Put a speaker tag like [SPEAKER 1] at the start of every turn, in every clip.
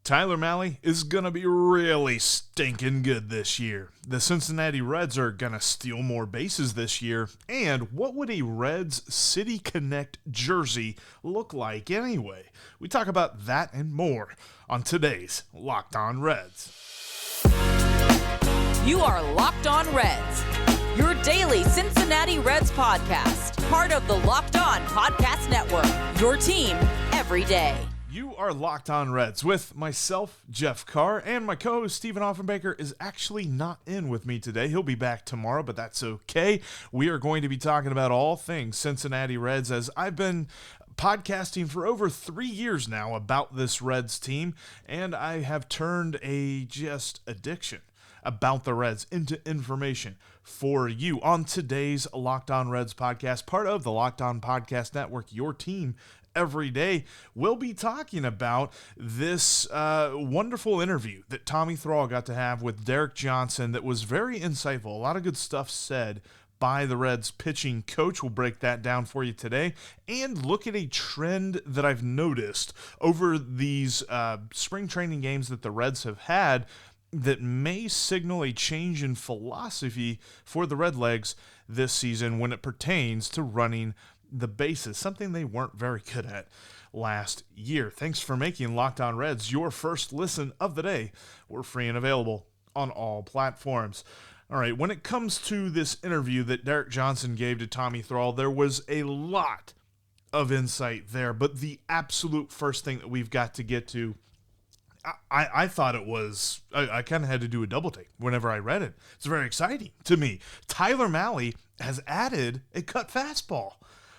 [SPEAKER 1] Tyler Mahle is going to be really stinking good this year. The Cincinnati Reds are going to steal more bases this year. And what would a Reds City Connect jersey look like anyway? We talk about that and more on today's Locked On Reds.
[SPEAKER 2] You are Locked On Reds, your daily Cincinnati Reds podcast, part of the Locked On Podcast Network, your team every day.
[SPEAKER 1] You are Locked On Reds with myself, Jeff Carr, and my co-host Stephen Offenbaker is actually not in with me today. He'll be back tomorrow, but that's okay. We are going to be talking about all things Cincinnati Reds, as I've been podcasting for over 3 years now about this Reds team, and I have turned a just addiction about the Reds into information for you on today's Locked On Reds podcast, part of the Locked On Podcast Network, your team every day. We'll be talking about this wonderful interview that Tommy Thrall got to have with Derek Johnson that was very insightful. A lot of good stuff said by the Reds pitching coach. We'll break that down for you today and look at a trend that I've noticed over these spring training games that the Reds have had that may signal a change in philosophy for the Redlegs this season when it pertains to running the bases, something they weren't very good at last year. Thanks for making Locked On Reds your first listen of the day. We're free and available on all platforms. All right, when it comes to this interview that Derek Johnson gave to Tommy Thrall, there was a lot of insight there, but the absolute first thing that we've got to get to, I thought it was, I kind of had to do a double take whenever I read it. It's very exciting to me. Tyler Mahle has added a cut fastball.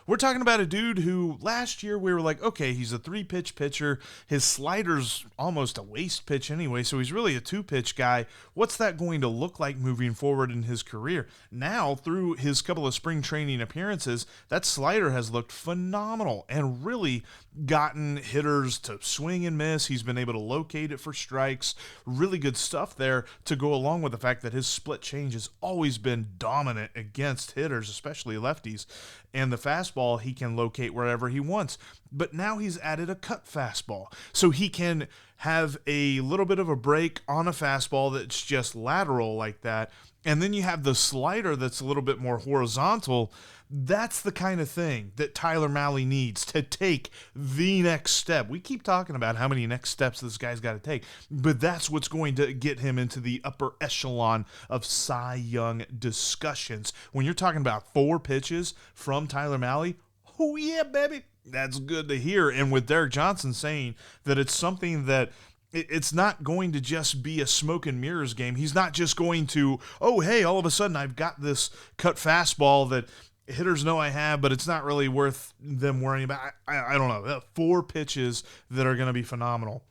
[SPEAKER 1] We're talking about a dude who last year we were like, okay, he's a 3-pitch pitcher. His slider's almost a waste pitch anyway, so he's really a 2-pitch guy. What's that going to look like moving forward in his career? Now, through his couple of spring training appearances, that slider has looked phenomenal and really gotten hitters to swing and miss. He's been able to locate it for strikes. Really good stuff there to go along with the fact that his split change has always been dominant against hitters, especially lefties. And the fastball he can locate wherever he wants. But now he's added a cut fastball. So he can have a little bit of a break on a fastball that's just lateral like that. And then you have the slider that's a little bit more horizontal. That's the kind of thing that Tyler Mahle needs to take the next step. We keep talking about how many next steps this guy's got to take, but that's what's going to get him into the upper echelon of Cy Young discussions. When you're talking about 4 pitches from Tyler Mahle, oh yeah, baby, that's good to hear. And with Derek Johnson saying that it's something that it's not going to just be a smoke and mirrors game. He's not just going to, oh, hey, all of a sudden I've got this cut fastball that hitters know I have, but it's not really worth them worrying about. I don't know. 4 pitches that are going to be phenomenal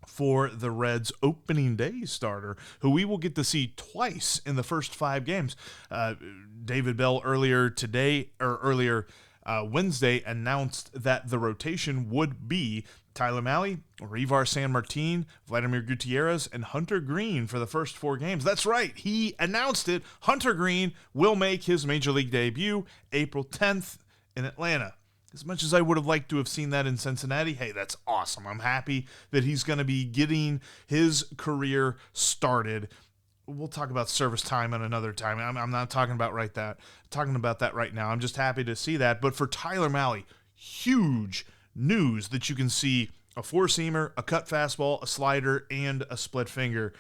[SPEAKER 1] for the Reds opening day starter, who we will get to see twice in the first 5 games. David Bell earlier Wednesday announced that the rotation would be Tyler Mahle, Reiver Sanmartin, Vladimir Gutierrez, and Hunter Greene for the first 4 games. That's right. He announced it. Hunter Greene will make his Major League debut April 10th in Atlanta. As much as I would have liked to have seen that in Cincinnati, hey, that's awesome. I'm happy that he's going to be getting his career started. We'll talk about service time at another time. I'm not talking about that right now. I'm just happy to see that. But for Tyler Mahle, huge news that you can see a 4-seamer, a cut fastball, a slider, and a split finger.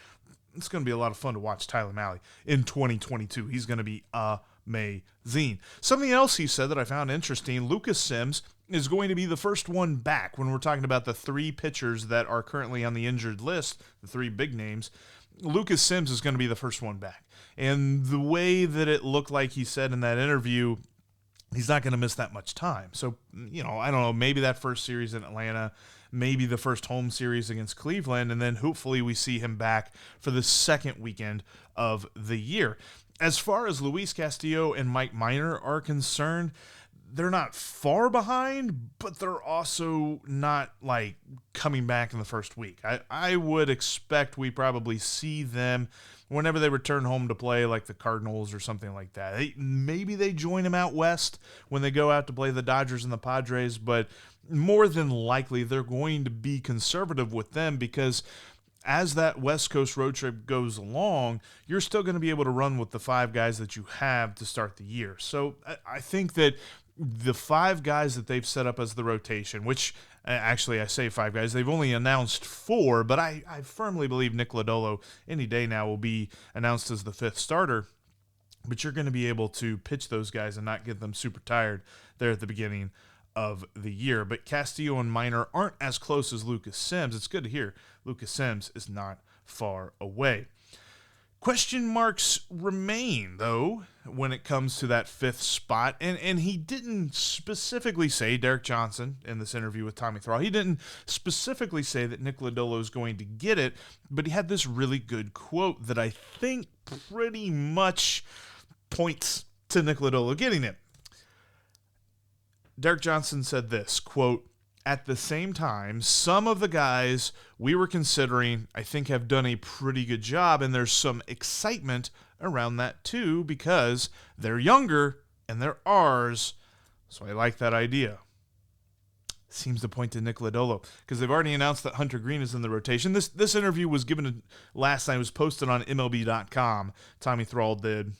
[SPEAKER 1] It's going to be a lot of fun to watch Tyler Mahle in 2022. He's going to be amazing. Something else he said that I found interesting, Lucas Sims is going to be the first one back when we're talking about the 3 pitchers that are currently on the injured list, the 3 big names. Lucas Sims is going to be the first one back. And the way that it looked like he said in that interview, he's not going to miss that much time. So, I don't know, maybe that first series in Atlanta, maybe the first home series against Cleveland, and then hopefully we see him back for the second weekend of the year. As far as Luis Castillo and Mike Minor are concerned, they're not far behind, but they're also not like coming back in the first week. I would expect we probably see them whenever they return home to play, like the Cardinals or something like that. Maybe they join them out west when they go out to play the Dodgers and the Padres, but more than likely they're going to be conservative with them because as that West Coast road trip goes along, you're still going to be able to run with the 5 guys that you have to start the year. So I think that the 5 guys that they've set up as the rotation, which actually I say 5 guys, they've only announced 4, but I firmly believe Nick Lodolo any day now will be announced as the 5th starter. But you're going to be able to pitch those guys and not get them super tired there at the beginning of the year. But Castillo and Minor aren't as close as Lucas Sims. It's good to hear Lucas Sims is not far away. Question marks remain, though, when it comes to that 5th spot. And he didn't specifically say, Derek Johnson, in this interview with Tommy Thrall, he didn't specifically say that Nick Lodolo is going to get it, but he had this really good quote that I think pretty much points to Nick Lodolo getting it. Derek Johnson said this, quote, "At the same time, some of the guys we were considering, I think, have done a pretty good job, and there's some excitement around that too because they're younger and they're ours, so I like that idea." Seems to point to Nick Lodolo because they've already announced that Hunter Greene is in the rotation. This interview was given last night. It was posted on MLB.com. Tommy Thrall did.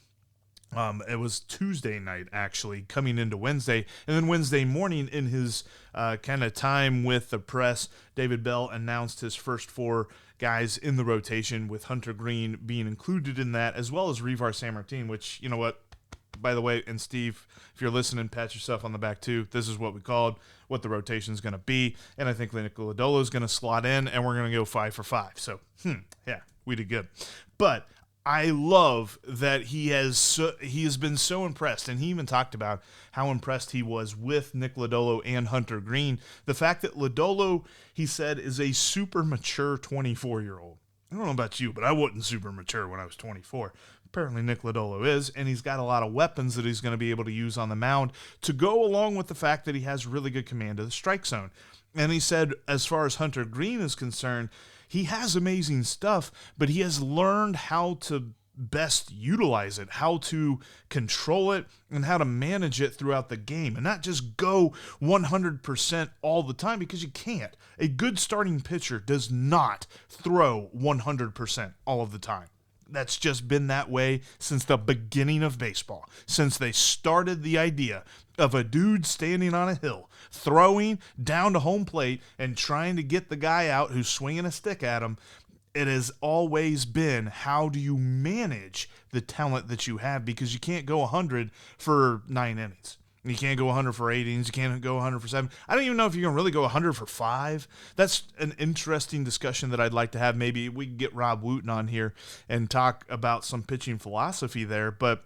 [SPEAKER 1] It was Tuesday night, actually, coming into Wednesday. And then Wednesday morning, in his kind of time with the press, David Bell announced his first 4 guys in the rotation, with Hunter Greene being included in that, as well as Reiver Sanmartin, which, you know what, by the way, and Steve, if you're listening, pat yourself on the back, too. This is what we called what the rotation is going to be. And I think Nick Lodolo is going to slot in, and we're going to go 5 for 5. So, yeah, we did good. But I love that he has been so impressed, and he even talked about how impressed he was with Nick Lodolo and Hunter Greene. The fact that Lodolo, he said, is a super mature 24-year-old. I don't know about you, but I wasn't super mature when I was 24. Apparently Nick Lodolo is, and he's got a lot of weapons that he's going to be able to use on the mound to go along with the fact that he has really good command of the strike zone. And he said, as far as Hunter Greene is concerned, he has amazing stuff, but he has learned how to best utilize it, how to control it, and how to manage it throughout the game, and not just go 100% all the time, because you can't. A good starting pitcher does not throw 100% all of the time. That's just been that way since the beginning of baseball, since they started the idea of a dude standing on a hill, throwing down to home plate and trying to get the guy out who's swinging a stick at him. It has always been, how do you manage the talent that you have? Because you can't go 100 for 9 innings. You can't go 100 for 8 innings. You can't go 100 for 7. I don't even know if you can really go 100 for 5. That's an interesting discussion that I'd like to have. Maybe we can get Rob Wooten on here and talk about some pitching philosophy there. But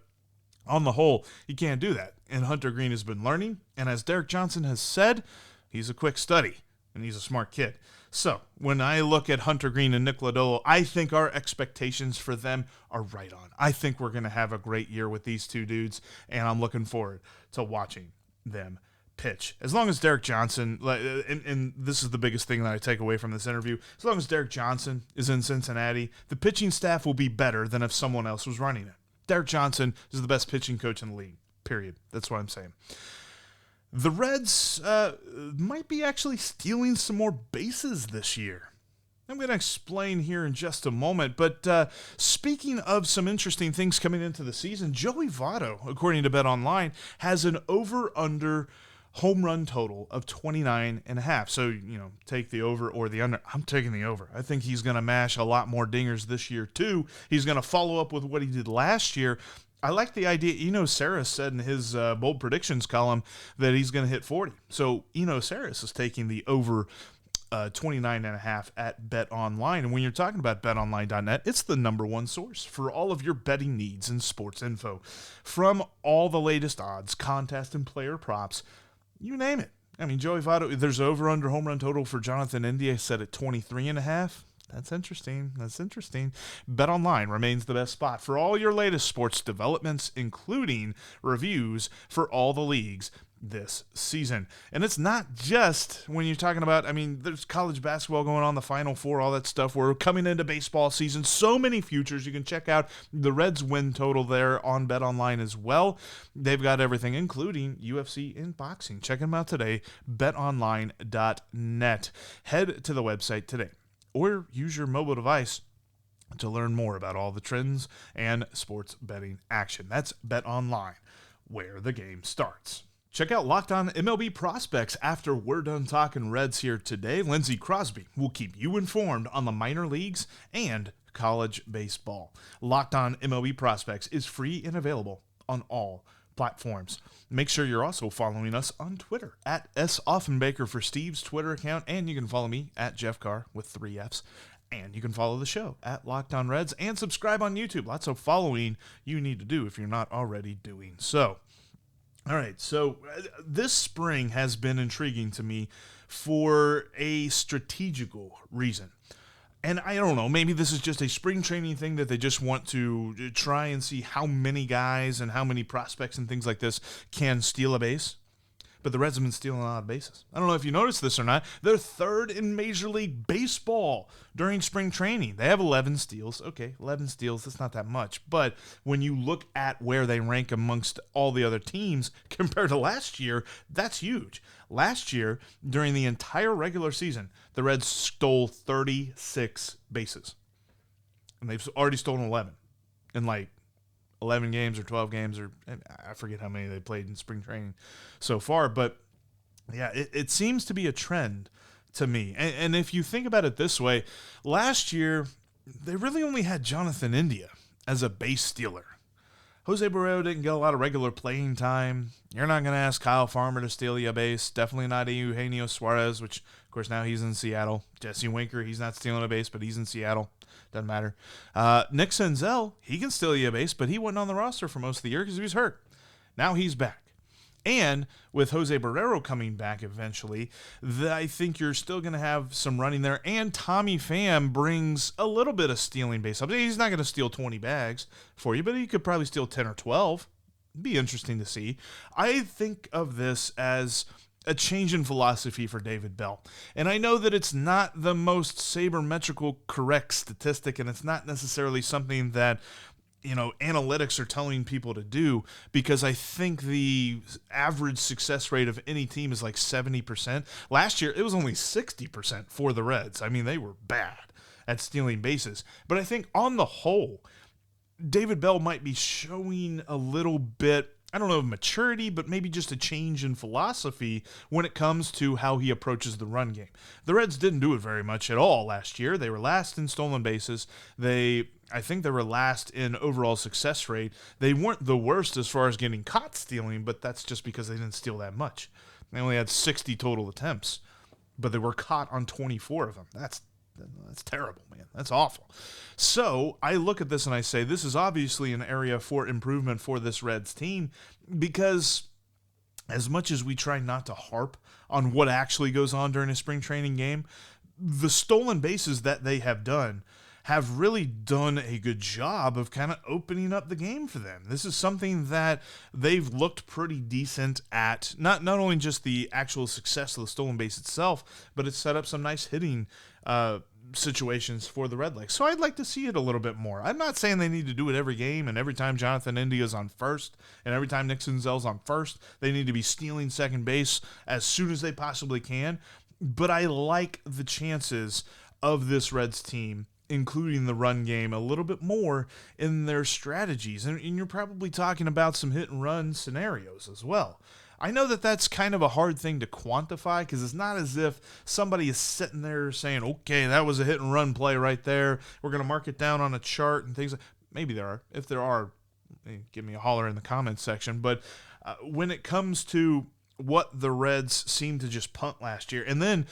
[SPEAKER 1] on the whole, you can't do that. And Hunter Greene has been learning. And as Derek Johnson has said, he's a quick study, and he's a smart kid. So when I look at Hunter Greene and Nick Lodolo, I think our expectations for them are right on. I think we're going to have a great year with these 2 dudes, and I'm looking forward to watching them pitch. As long as Derek Johnson, and this is the biggest thing that I take away from this interview, as long as Derek Johnson is in Cincinnati, the pitching staff will be better than if someone else was running it. Derek Johnson is the best pitching coach in the league, period. That's what I'm saying. The Reds might be actually stealing some more bases this year. I'm going to explain here in just a moment, but speaking of some interesting things coming into the season, Joey Votto, according to BetOnline, has an over-under home run total of 29.5. So, take the over or the under. I'm taking the over. I think he's going to mash a lot more dingers this year, too. He's going to follow up with what he did last year. I like the idea. Saris said in his bold predictions column that he's going to hit 40. So, Saris is taking the over 29.5 at BetOnline. And when you're talking about betonline.net, it's the number one source for all of your betting needs and sports info. From all the latest odds, contest, and player props, you name it. I mean, Joey Votto, there's over-under home run total for Jonathan India set at 23.5. That's interesting. BetOnline remains the best spot for all your latest sports developments, including reviews for all the leagues this season. And it's not just when you're talking about, there's college basketball going on, the Final Four, all that stuff. We're coming into baseball season. So many futures. You can check out the Reds win total there on BetOnline as well. They've got everything, including UFC and boxing. Check them out today, betonline.net. Head to the website today or use your mobile device to learn more about all the trends and sports betting action. That's BetOnline, where the game starts. Check out Locked On MLB Prospects after we're done talking Reds here today. Lindsey Crosby will keep you informed on the minor leagues and college baseball. Locked On MLB Prospects is free and available on all platforms. Make sure you're also following us on Twitter at @SOffenbaker for Steve's Twitter account, and you can follow me at Jeff Carr with 3 Fs. And you can follow the show at Locked On Reds and subscribe on YouTube. Lots of following you need to do if you're not already doing so. All right, so this spring has been intriguing to me for a strategical reason. And I don't know, maybe this is just a spring training thing that they just want to try and see how many guys and how many prospects and things like this can steal a base. But the Reds have been stealing a lot of bases. I don't know if you noticed this or not. They're third in Major League Baseball during spring training. They have 11 steals. Okay, 11 steals, that's not that much. But when you look at where they rank amongst all the other teams compared to last year, that's huge. Last year, during the entire regular season, the Reds stole 36 bases. And they've already stolen 11 in 11 games or 12 games, or I forget how many they played in spring training so far. But yeah, it seems to be a trend to me. And if you think about it this way, last year, they really only had Jonathan India as a base stealer. Jose Barrero didn't get a lot of regular playing time. You're not going to ask Kyle Farmer to steal you a base. Definitely not Eugenio Suarez, which, of course, now he's in Seattle. Jesse Winker, he's not stealing a base, but he's in Seattle. Doesn't matter. Nick Senzel, he can steal you a base, but he wasn't on the roster for most of the year because he was hurt. Now he's back. And with Jose Barrero coming back eventually, I think you're still going to have some running there. And Tommy Pham brings a little bit of stealing base up. He's not going to steal 20 bags for you, but he could probably steal 10 or 12. It'd be interesting to see. I think of this as a change in philosophy for David Bell. And I know that it's not the most sabermetrical correct statistic, and it's not necessarily something that analytics are telling people to do, because I think the average success rate of any team is like 70%. Last year, it was only 60% for the Reds. They were bad at stealing bases. But I think on the whole, David Bell might be showing a little bit, I don't know, of maturity, but maybe just a change in philosophy when it comes to how he approaches the run game. The Reds didn't do it very much at all last year. They were last in stolen bases. I think they were last in overall success rate. They weren't the worst as far as getting caught stealing, but that's just because they didn't steal that much. They only had 60 total attempts, but they were caught on 24 of them. That's terrible, man. That's awful. So I look at this and I say, this is obviously an area for improvement for this Reds team, because as much as we try not to harp on what actually goes on during a spring training game, the stolen bases that they have done have really done a good job of kind of opening up the game for them. This is something that they've looked pretty decent at, not only just the actual success of the stolen base itself, but it's set up some nice hitting situations for the Redlegs. So I'd like to see it a little bit more. I'm not saying they need to do it every game, and every time Jonathan India's on first, and every time Nick Senzel's on first, they need to be stealing second base as soon as they possibly can. But I like the chances of this Reds team including the run game a little bit more in their strategies. And you're probably talking about some hit and run scenarios as well. I know that that's kind of a hard thing to quantify, because it's not as if somebody is sitting there saying, okay, that was a hit and run play right there. We're going to mark it down on a chart and things. Maybe there are. If there are, give me a holler in the comments section. But when it comes to what the Reds seemed to just punt last year, and then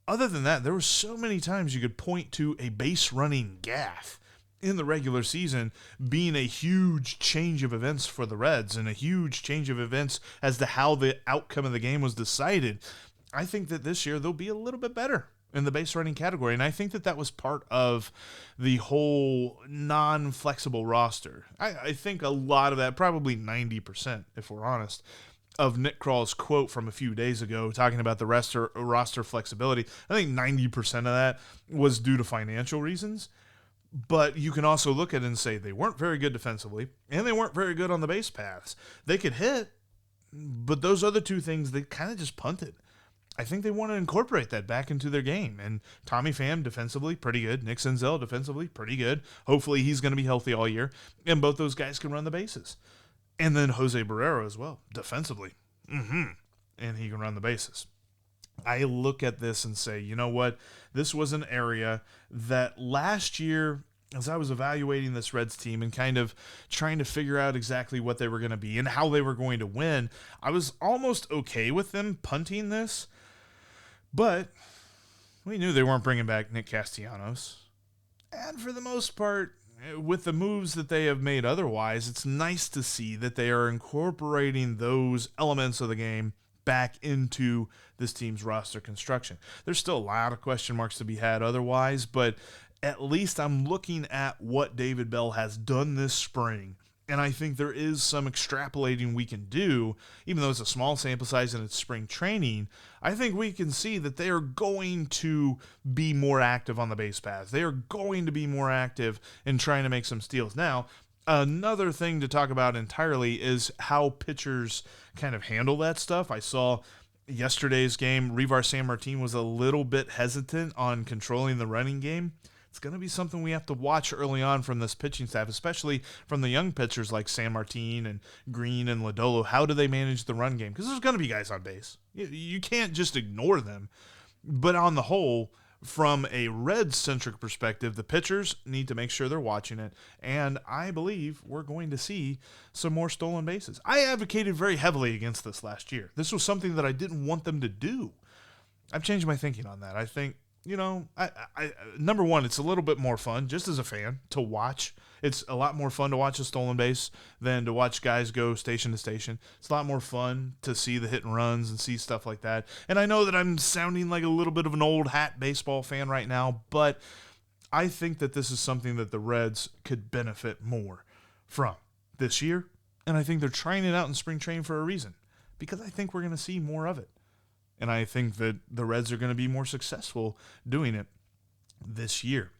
[SPEAKER 1] other than that, there were so many times you could point to a base running gaffe in the regular season being a huge change of events for the Reds and a huge change of events as to how the outcome of the game was decided. I think that this year they'll be a little bit better in the base running category. And I think that was part of the whole non-flexible roster. I think a lot of that, probably 90%, if we're honest, of Nick Krall's quote from a few days ago talking about the roster flexibility, I think 90% of that was due to financial reasons. But you can also look at it and say they weren't very good defensively, and they weren't very good on the base paths. They could hit, but those other two things, they kind of just punted. I think they want to incorporate that back into their game. And Tommy Pham, defensively, pretty good. Nick Senzel, defensively, pretty good. Hopefully he's going to be healthy all year. And both those guys can run the bases. And then Jose Barrero as well, defensively. And he can run the bases. I look at this and say, you know what? This was an area that last year, as I was evaluating this Reds team and kind of trying to figure out exactly what they were going to be and how they were going to win, I was almost okay with them punting this. But we knew they weren't bringing back Nick Castellanos. And for the most part, with the moves that they have made otherwise, it's nice to see that they are incorporating those elements of the game back into this team's roster construction. There's still a lot of question marks to be had otherwise, but at least I'm looking at what David Bell has done this spring, and I think there is some extrapolating we can do, even though it's a small sample size and it's spring training. I think we can see that they are going to be more active on the base paths. They are going to be more active in trying to make some steals. Now, another thing to talk about entirely is how pitchers kind of handle that stuff. I saw yesterday's game, Revar Sanmartin was a little bit hesitant on controlling the running game. It's going to be something we have to watch early on from this pitching staff, especially from the young pitchers like Sanmartin and Greene and Lodolo. How do they manage the run game? Because there's going to be guys on base. You can't just ignore them. But on the whole, from a Reds-centric perspective, the pitchers need to make sure they're watching it, and I believe we're going to see some more stolen bases. I advocated very heavily against this last year. This was something that I didn't want them to do. I've changed my thinking on that. I think, number one, it's a little bit more fun, just as a fan, to watch. It's a lot more fun to watch a stolen base than to watch guys go station to station. It's a lot more fun to see the hit and runs and see stuff like that. And I know that I'm sounding like a little bit of an old hat baseball fan right now, but I think that this is something that the Reds could benefit more from this year. And I think they're trying it out in spring training for a reason, because I think we're going to see more of it. And I think that the Reds are going to be more successful doing it this year.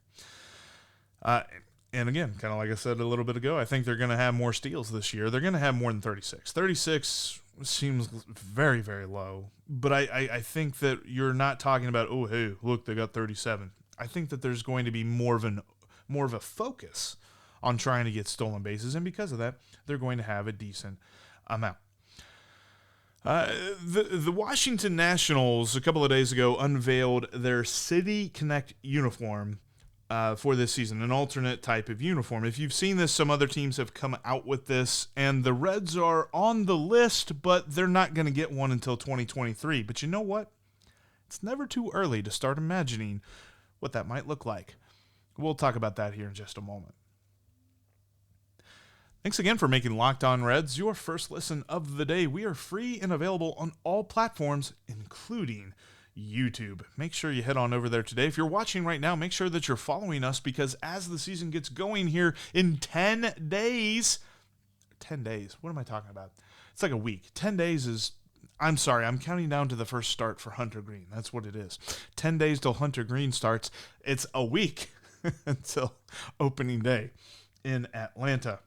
[SPEAKER 1] And again, kind of like I said a little bit ago, I think they're going to have more steals this year. They're going to have more than 36. 36 seems very, very low. But I think that you're not talking about, oh, hey, look, they got 37. I think that there's going to be more of a focus on trying to get stolen bases. And because of that, they're going to have a decent amount. The Washington Nationals a couple of days ago unveiled their City Connect uniform for this season, an alternate type of uniform. If you've seen this, some other teams have come out with this, and the Reds are on the list, but they're not going to get one until 2023. But you know what? It's never too early to start imagining what that might look like. We'll talk about that here in just a moment. Thanks again for making Locked On Reds your first listen of the day. We are free and available on all platforms, including YouTube. Make sure you head on over there today. If you're watching right now, make sure that you're following us, because as the season gets going here in 10 days, 10 days, what am I talking about? It's like a week. 10 days is, I'm sorry, I'm counting down to the first start for Hunter Greene. That's what it is. 10 days till Hunter Greene starts. It's a week until opening day in Atlanta.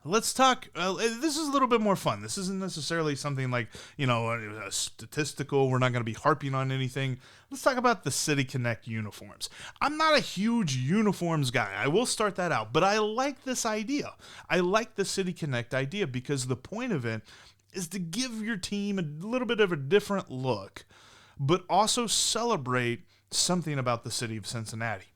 [SPEAKER 1] Let's talk, this is a little bit more fun. This isn't necessarily something like, a statistical. We're not going to be harping on anything. Let's talk about the City Connect uniforms. I'm not a huge uniforms guy. I will start that out, but I like this idea. I like the City Connect idea because the point of it is to give your team a little bit of a different look, but also celebrate something about the city of Cincinnati.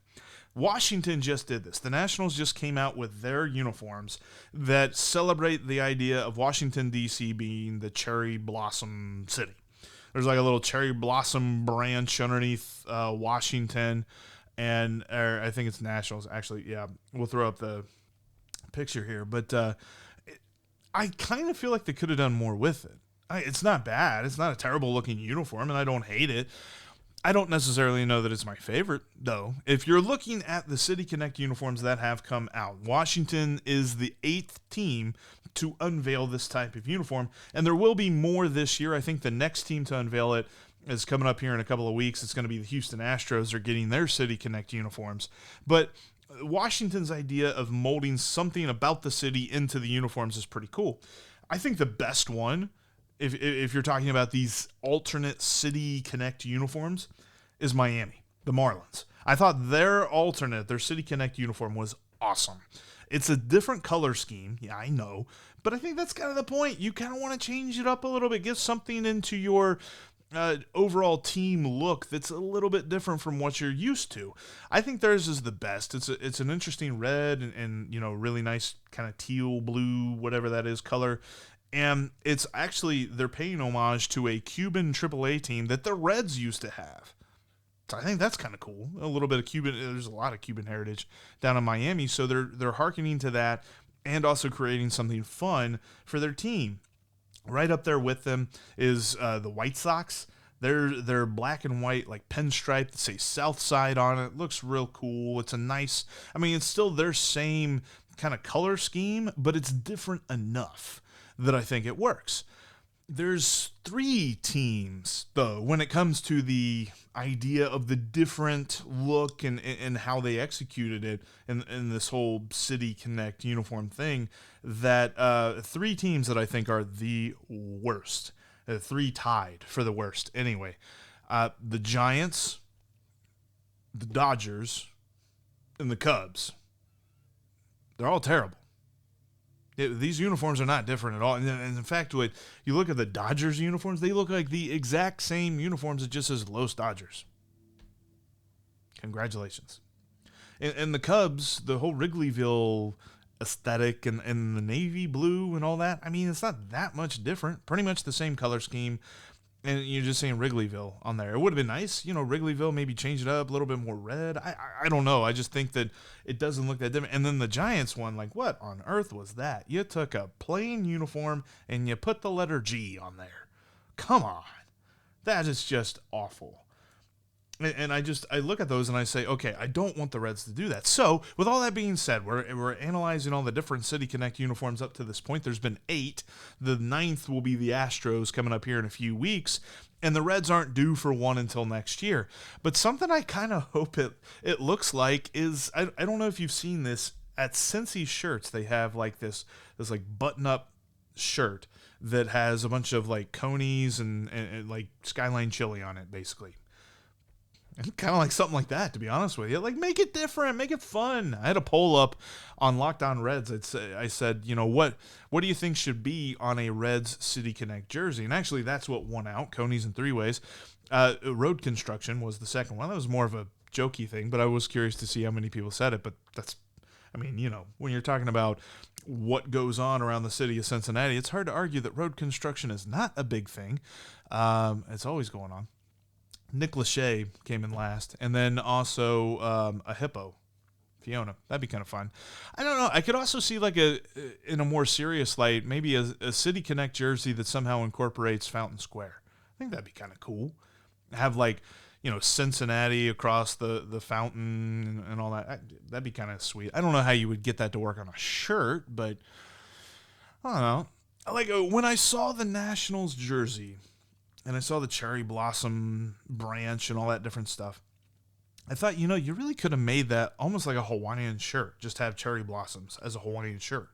[SPEAKER 1] Washington just did this. The Nationals just came out with their uniforms that celebrate the idea of Washington, D.C. being the cherry blossom city. There's like a little cherry blossom branch underneath Washington, and I think it's Nationals. Actually, yeah, we'll throw up the picture here. But I kind of feel like they could have done more with it. It's not bad. It's not a terrible looking uniform, and I don't hate it. I don't necessarily know that it's my favorite, though. If you're looking at the City Connect uniforms that have come out, Washington is the 8th team to unveil this type of uniform, and there will be more this year. I think the next team to unveil it is coming up here in a couple of weeks. It's going to be the Houston Astros are getting their City Connect uniforms. But Washington's idea of molding something about the city into the uniforms is pretty cool. I think the best one, if you're talking about these alternate City Connect uniforms, is Miami, the Marlins. I thought their City Connect uniform was awesome. It's a different color scheme, yeah, I know, but I think that's kind of the point. You kind of want to change it up a little bit, get something into your overall team look that's a little bit different from what you're used to. I think theirs is the best. It's an interesting red and really nice kind of teal blue, whatever that is, color. And it's actually, they're paying homage to a Cuban AAA team that the Reds used to have. So I think that's kind of cool. A little bit of Cuban, there's a lot of Cuban heritage down in Miami, so they're hearkening to that and also creating something fun for their team. Right up there with them is the White Sox. They're black and white, like pinstripe, that say South Side on it. It looks real cool. It's it's still their same kind of color scheme, but it's different enough that I think it works. There's 3 teams, though, when it comes to the idea of the different look and how they executed it in this whole City Connect uniform thing, that 3 teams that I think are the worst. 3 tied for the worst, anyway. The Giants, the Dodgers, and the Cubs. They're all terrible. These uniforms are not different at all. And in fact, when you look at the Dodgers uniforms, they look like the exact same uniforms. It just says Los Dodgers. Congratulations. And the Cubs, the whole Wrigleyville aesthetic and the navy blue and all that, it's not that much different. Pretty much the same color scheme. And you're just saying Wrigleyville on there. It would have been nice, Wrigleyville, maybe change it up a little bit more red. I don't know. I just think that it doesn't look that different. And then the Giants one, like, what on earth was that? You took a plain uniform and you put the letter G on there. Come on. That is just awful. And I look at those and I say, okay, I don't want the Reds to do that. So, with all that being said, we're analyzing all the different City Connect uniforms up to this point. There's been 8. The 9th will be the Astros coming up here in a few weeks. And the Reds aren't due for one until next year. But something I kind of hope it looks like is, I don't know if you've seen this, at Cincy shirts, they have like this like button-up shirt that has a bunch of like conies and like Skyline chili on it, basically. Kind of like something like that, to be honest with you. Like, make it different, make it fun. I had a poll up on Locked On Reds. I said, what do you think should be on a Reds City Connect jersey? And actually, that's what won out, conies and 3-ways. Road construction was the second one. That was more of a jokey thing, but I was curious to see how many people said it. But that's, when you're talking about what goes on around the city of Cincinnati, it's hard to argue that road construction is not a big thing. It's always going on. Nick Lachey came in last, and then also a hippo, Fiona. That'd be kind of fun. I don't know. I could also see like in a more serious light, maybe a City Connect jersey that somehow incorporates Fountain Square. I think that'd be kind of cool. Have like, Cincinnati across the fountain and all that. That'd be kind of sweet. I don't know how you would get that to work on a shirt, but I don't know. Like when I saw the Nationals jersey, and I saw the cherry blossom branch and all that different stuff, I thought, you really could have made that almost like a Hawaiian shirt. Just have cherry blossoms as a Hawaiian shirt.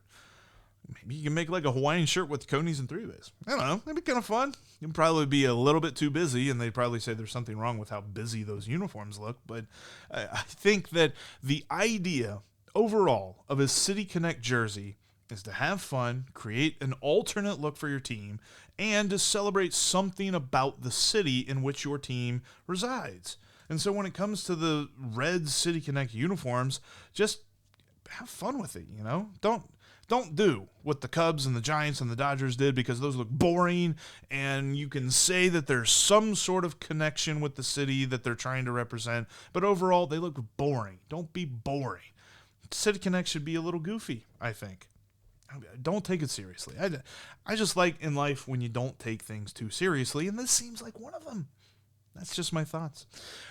[SPEAKER 1] Maybe you can make like a Hawaiian shirt with conies and 3-ways. I don't know. That'd be kind of fun. You'd probably be a little bit too busy, and they'd probably say there's something wrong with how busy those uniforms look. But I think that the idea overall of a City Connect jersey is to have fun, create an alternate look for your team, and to celebrate something about the city in which your team resides. And so when it comes to the Reds City Connect uniforms, just have fun with it, Don't do what the Cubs and the Giants and the Dodgers did, because those look boring, and you can say that there's some sort of connection with the city that they're trying to represent, but overall they look boring. Don't be boring. City Connect should be a little goofy, I think. Don't take it seriously. I just like in life when you don't take things too seriously, and this seems like one of them. That's just my thoughts.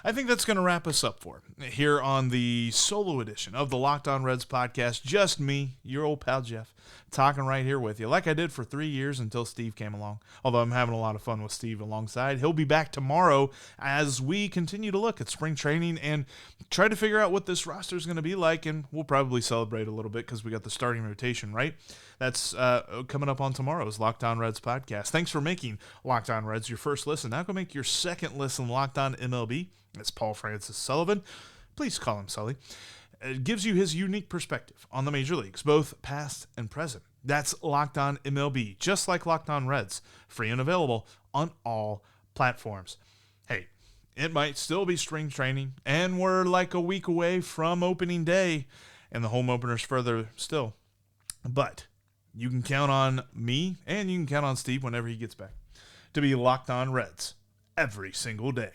[SPEAKER 1] I think that's going to wrap us up for here on the solo edition of the Locked On Reds podcast. Just me, your old pal Jeff, talking right here with you like I did for 3 years until Steve came along. Although I'm having a lot of fun with Steve alongside. He'll be back tomorrow as we continue to look at spring training and try to figure out what this roster is going to be like. And we'll probably celebrate a little bit because we got the starting rotation, right? That's coming up on tomorrow's Locked On Reds podcast. Thanks for making Locked On Reds your first listen. Now go make your second listen Locked On MLB. That's Paul Francis Sullivan. Please call him Sully. It gives you his unique perspective on the major leagues, both past and present. That's Locked On MLB, just like Locked On Reds, free and available on all platforms. Hey, it might still be spring training, and we're like a week away from opening day, and the home opener's further still. But you can count on me, and you can count on Steve whenever he gets back, to be Locked On Reds every single day.